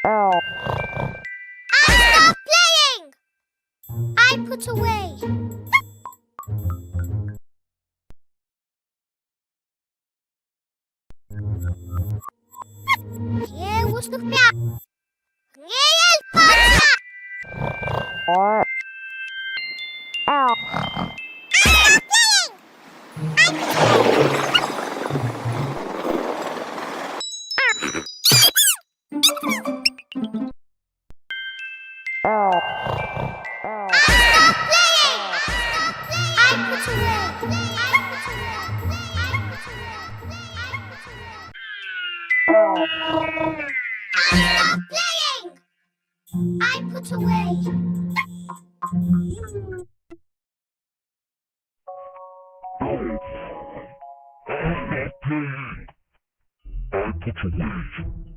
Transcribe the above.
I stop playing! I put away. Где воздух мя? Где паца? I put away. I put away.